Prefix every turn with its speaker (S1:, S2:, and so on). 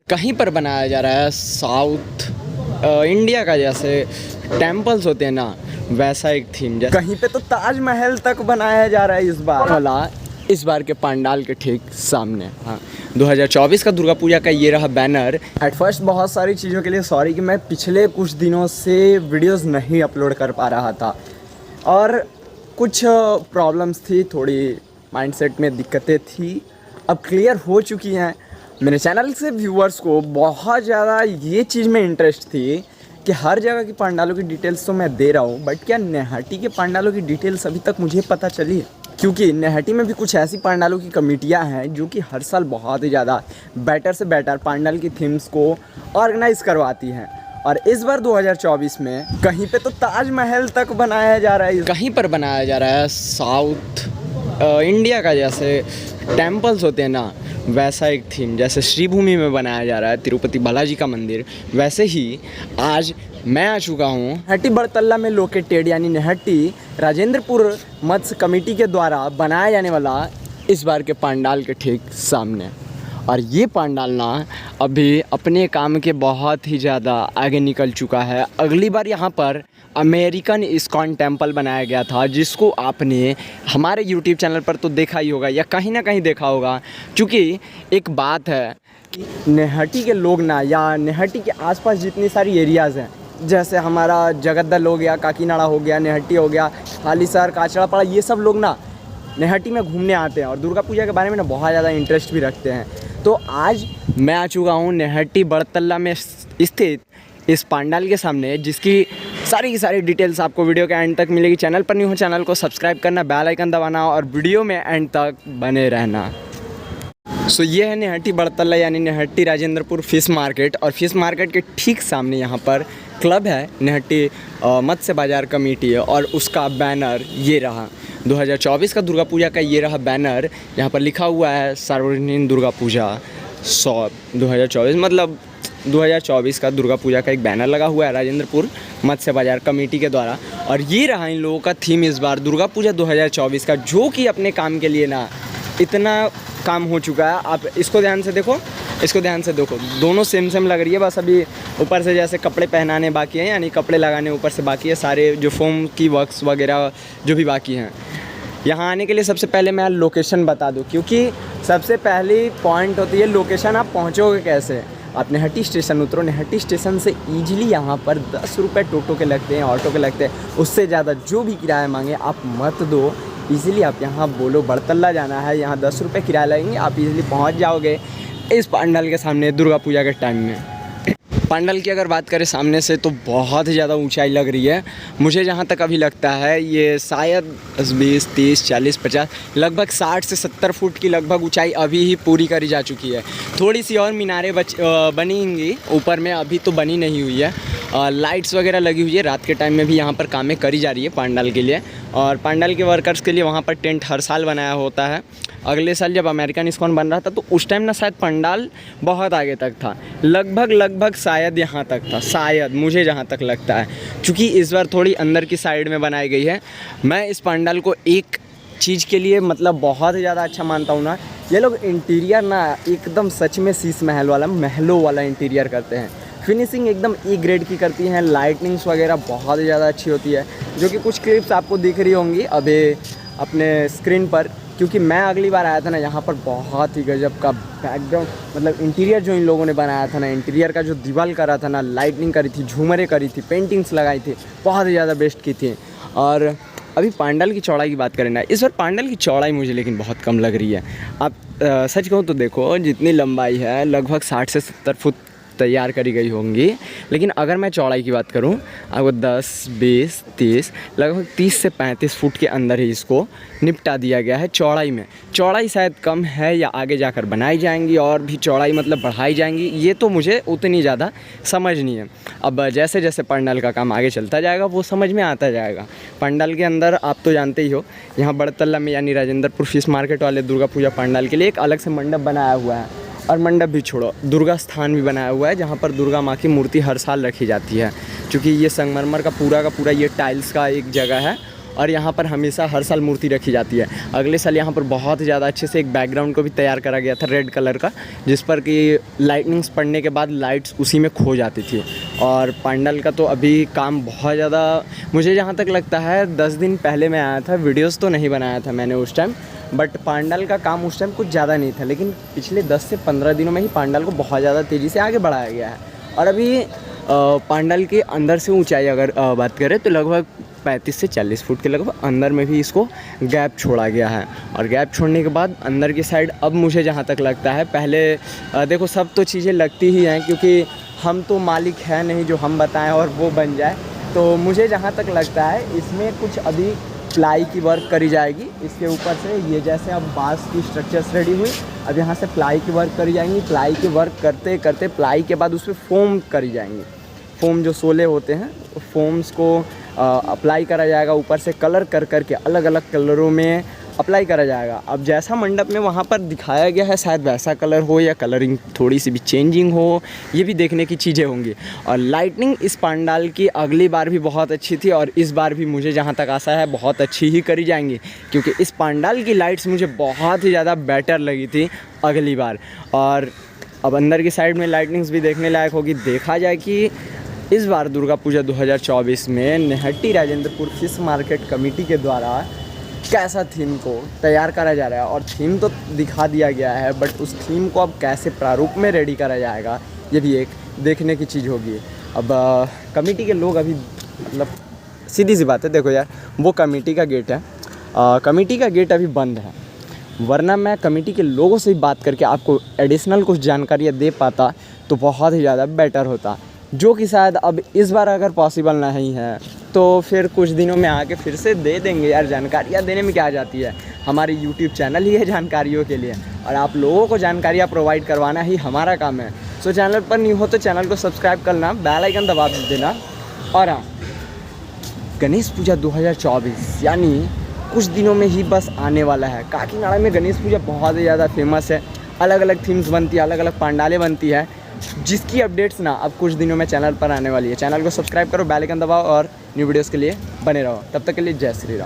S1: कहीं पर बनाया जा रहा है साउथ इंडिया का, जैसे टेम्पल्स होते हैं ना वैसा एक थीम। जैसे कहीं पे तो ताजमहल तक बनाया जा रहा है इस बार के पंडाल के ठीक सामने। हाँ, 2024 का दुर्गा पूजा का ये रहा बैनर। एट फर्स्ट बहुत सारी चीज़ों के लिए सॉरी कि मैं पिछले कुछ दिनों से वीडियोस नहीं अपलोड कर पा रहा था और कुछ प्रॉब्लम्स थी, थोड़ी माइंडसेट में दिक्कतें थी, अब क्लियर हो चुकी हैं। मेरे चैनल से व्यूअर्स को बहुत ज़्यादा ये चीज़ में इंटरेस्ट थी कि हर जगह की पंडालों की डिटेल्स तो मैं दे रहा हूँ, बट क्या नैहाटी के पंडालों की डिटेल्स अभी तक मुझे पता चली है? क्योंकि नैहाटी में भी कुछ ऐसी पंडालों की कमेटियाँ हैं जो कि हर साल बहुत ही ज़्यादा बेटर से बेटर पंडाल की थीम्स को ऑर्गेनाइज करवाती हैं। और इस बार 2024 में कहीं पे तो ताजमहल तक बनाया जा रहा है, कहीं पर बनाया जा रहा है साउथ इंडिया का, जैसे टेम्पल्स होते हैं ना वैसा एक थीम। जैसे श्रीभूमि में बनाया जा रहा है तिरुपति बालाजी का मंदिर, वैसे ही आज मैं आ चुका हूँ नैहाटी बड़तल्ला में लोकेटेड यानी नैहाटी राजेंद्रपुर मत्स्य कमेटी के द्वारा बनाया जाने वाला इस बार के पंडाल के ठीक सामने। और ये पंडाल ना अभी अपने काम के बहुत ही ज़्यादा आगे निकल चुका है। अगली बार यहाँ पर अमेरिकन इस्कॉन टेम्पल बनाया गया था, जिसको आपने हमारे यूट्यूब चैनल पर तो देखा ही होगा या कहीं ना कहीं देखा होगा। क्योंकि एक बात है कि नैहाटी के लोग ना, या नैहाटी के आसपास जितनी सारी एरियाज़ हैं, जैसे हमारा जगद्दल हो गया, काकीनाड़ा हो गया, नैहाटी हो गया, हालीसर, काचड़ापाड़ा, ये सब लोग ना नैहाटी में घूमने आते हैं और दुर्गा पूजा के बारे में ना बहुत ज़्यादा इंटरेस्ट भी रखते हैं। तो आज मैं आ चुका हूँ नैहाटी बड़तल्ला में स्थित इस पंडाल के सामने, जिसकी सारी की सारी डिटेल्स आपको वीडियो के एंड तक मिलेगी। चैनल पर न्यू हो चैनल को सब्सक्राइब करना, बेल आइकन दबाना और वीडियो में एंड तक बने रहना। सो ये है नैहाटी बड़तल्ला यानी नैहाटी राजेंद्रपुर फिश मार्केट, और फिश मार्केट के ठीक सामने यहाँ पर क्लब है नैहाटी मत्स्य बाजार कमेटी है, और उसका बैनर ये रहा 2024 का दुर्गा पूजा का ये रहा बैनर। यहाँ पर लिखा हुआ है सार्वजनिक दुर्गा पूजा 2024, मतलब 2024 का दुर्गा पूजा का एक बैनर लगा हुआ है राजेंद्रपुर मत्स्य बाजार कमेटी के द्वारा। और ये रहा इन लोगों का थीम इस बार दुर्गा पूजा 2024 का, जो कि अपने काम के लिए ना इतना काम हो चुका है। आप इसको ध्यान से देखो, इसको ध्यान से देखो, दोनों सेम सेम लग रही है, बस अभी ऊपर से जैसे कपड़े पहनाने बाकी हैं, यानी कपड़े लगाने ऊपर से बाकी है, सारे जो फोम की वर्क्स वगैरह जो भी बाकी हैं। यहाँ आने के लिए सबसे पहले मैं लोकेशन बता दूँ, क्योंकि सबसे पहली पॉइंट होती है लोकेशन। आप पहुँचोगे कैसे? आप नैहाटी स्टेशन उतरो, नैहाटी स्टेशन से ईजिली यहाँ पर 10 रुपये टोटो के लगते हैं, ऑटो के लगते हैं, उससे ज़्यादा जो भी किराया मांगे आप मत दो। ईजिली आप यहाँ बोलो बड़तल्ला जाना है, यहाँ 10 रुपये किराया लगेंगे, आप ईजिली पहुँच जाओगे इस पंडाल के सामने दुर्गा पूजा के टाइम में। पंडाल की अगर बात करें सामने से तो बहुत ज़्यादा ऊंचाई लग रही है। मुझे जहाँ तक अभी लगता है ये शायद 20, 30, 40, 50, लगभग 60 से 70 फुट की लगभग ऊंचाई अभी ही पूरी करी जा चुकी है। थोड़ी सी और मीनारें बनेंगी ऊपर में, अभी तो बनी नहीं हुई है। लाइट्स वगैरह लगी हुई है, रात के टाइम में भी यहाँ पर कामें करी जा रही है पंडाल के लिए। और पंडाल के वर्कर्स के लिए वहाँ पर टेंट हर साल बनाया होता है। अगले साल जब अमेरिकन इस्कॉन बन रहा था तो उस टाइम ना शायद पंडाल बहुत आगे तक था, लगभग शायद यहाँ तक था, शायद मुझे जहाँ तक लगता है। क्योंकि इस बार थोड़ी अंदर की साइड में बनाई गई है। मैं इस पंडाल को एक चीज़ के लिए मतलब बहुत ही ज़्यादा अच्छा मानता हूँ ना, ये लोग इंटीरियर ना एकदम सच में शीश महल वाला, महलों वाला इंटीरियर करते हैं। फिनिशिंग एकदम ई ग्रेड की करती हैं, लाइटनिंग्स वगैरह बहुत ही ज़्यादा अच्छी होती है, जो कि कुछ क्लिप्स आपको दिख रही होंगी अभी अपने स्क्रीन पर। क्योंकि मैं अगली बार आया था ना, यहाँ पर बहुत ही गजब का बैकग्राउंड, मतलब इंटीरियर जो इन लोगों ने बनाया था ना, इंटीरियर का जो दीवार करा था ना, लाइटनिंग करी थी, झूमरें करी थी, पेंटिंग्स लगाई थी, बहुत ही ज़्यादा बेस्ट की थी। और अभी पंडाल की चौड़ाई की बात करें ना, इस बार पंडाल की चौड़ाई मुझे लेकिन बहुत कम लग रही है। आप सच कहूँ तो देखो, जितनी लंबाई है लगभग 60 से 70 फुट तैयार करी गई होंगी, लेकिन अगर मैं चौड़ाई की बात करूं आपको 10, 20, 30, लगभग 30 से 35 फुट के अंदर ही इसको निपटा दिया गया है चौड़ाई में। चौड़ाई शायद कम है या आगे जाकर बनाई जाएंगी और भी चौड़ाई मतलब बढ़ाई जाएंगी, ये तो मुझे उतनी ज़्यादा समझ नहीं है। अब जैसे जैसे पंडाल का काम आगे चलता जाएगा वो समझ में आता जाएगा। पंडाल के अंदर आप तो जानते ही हो, यहाँ बड़तल्ला में यानी राजेंद्रपुर फिश मार्केट वाले दुर्गा पूजा पंडाल के लिए एक अलग से मंडप बनाया हुआ है। और मंडप भी छोड़ो, दुर्गा स्थान भी बनाया हुआ है, जहाँ पर दुर्गा माँ की मूर्ति हर साल रखी जाती है। क्योंकि ये संगमरमर का पूरा ये टाइल्स का एक जगह है और यहाँ पर हमेशा हर साल मूर्ति रखी जाती है। अगले साल यहाँ पर बहुत ज़्यादा अच्छे से एक बैकग्राउंड को भी तैयार करा गया था रेड कलर का, जिस पर कि लाइटनिंग्स पड़ने के बाद लाइट्स उसी में खो जाती थी। और पंडाल का तो अभी काम बहुत ज़्यादा, मुझे जहाँ तक लगता है 10 दिन पहले मैं आया था, वीडियोज़ तो नहीं बनाया था मैंने उस टाइम, बट पांडाल का काम उस टाइम कुछ ज़्यादा नहीं था, लेकिन पिछले 10 से 15 दिनों में ही पांडाल को बहुत ज़्यादा तेज़ी से आगे बढ़ाया गया है। और अभी पांडाल के अंदर से ऊंचाई अगर बात करें तो लगभग 35 से 40 फुट के लगभग अंदर में भी इसको गैप छोड़ा गया है। और गैप छोड़ने के बाद अंदर की साइड अब मुझे जहाँ तक लगता है, पहले देखो सब तो चीज़ें लगती ही हैं क्योंकि हम तो मालिक हैं नहीं जो हम बताएं और वो बन जाए। तो मुझे जहाँ तक लगता है इसमें कुछ अभी प्लाई की वर्क करी जाएगी। इसके ऊपर से ये जैसे अब बांस की स्ट्रक्चर्स रेडी हुई, अब यहाँ से प्लाई की वर्क करी जाएंगी। प्लाई की वर्क करते करते प्लाई के बाद उस पर फोम करी जाएंगी। फोम जो सोले होते हैं फोम्स को अप्लाई करा जाएगा, ऊपर से कलर कर करके अलग अलग कलरों में अप्लाई करा जाएगा। अब जैसा मंडप में वहाँ पर दिखाया गया है शायद वैसा कलर हो या कलरिंग थोड़ी सी भी चेंजिंग हो, ये भी देखने की चीज़ें होंगी। और लाइटनिंग इस पंडाल की अगली बार भी बहुत अच्छी थी और इस बार भी मुझे जहाँ तक आशा है बहुत अच्छी ही करी जाएंगी, क्योंकि इस पंडाल की लाइट्स मुझे बहुत ही ज़्यादा बेटर लगी थी अगली बार। और अब अंदर की साइड में लाइटनिंग्स भी देखने लायक होगी। देखा जाए कि इस बार दुर्गा पूजा 2024 में नेहट्टी राजेंद्रपुर फिश मार्केट कमेटी के द्वारा कैसा थीम को तैयार करा जा रहा है। और थीम तो दिखा दिया गया है, बट उस थीम को अब कैसे प्रारूप में रेडी करा जाएगा ये भी एक देखने की चीज़ होगी। अब कमेटी के लोग अभी मतलब सीधी सी बात है, देखो यार वो कमेटी का गेट है, कमेटी का गेट अभी बंद है, वरना मैं कमेटी के लोगों से बात करके आपको एडिशनल कुछ जानकारियाँ दे पाता तो बहुत ही ज़्यादा बेटर होता, जो कि शायद अब इस बार अगर पॉसिबल नहीं है तो फिर कुछ दिनों में आके फिर से दे देंगे। यार जानकारियाँ देने में क्या जाती है, हमारी यूट्यूब चैनल ही है जानकारियों के लिए और आप लोगों को जानकारियाँ प्रोवाइड करवाना ही हमारा काम है। सो चैनल पर न्यू हो तो चैनल को सब्सक्राइब करना, बेल आइकन दबा देना। और हाँ, गणेश पूजा 2024 यानी कुछ दिनों में ही बस आने वाला है। काकीनाडा में गणेश पूजा बहुत ही ज़्यादा फेमस है, अलग अलग थीम्स बनती है, अलग अलग पंडालें बनती है, जिसकी अपडेट्स ना अब कुछ दिनों में चैनल पर आने वाली है। चैनल को सब्सक्राइब करो, बेल आइकन दबाओ और न्यू वीडियोस के लिए बने रहो। तब तक के लिए जय श्री राम।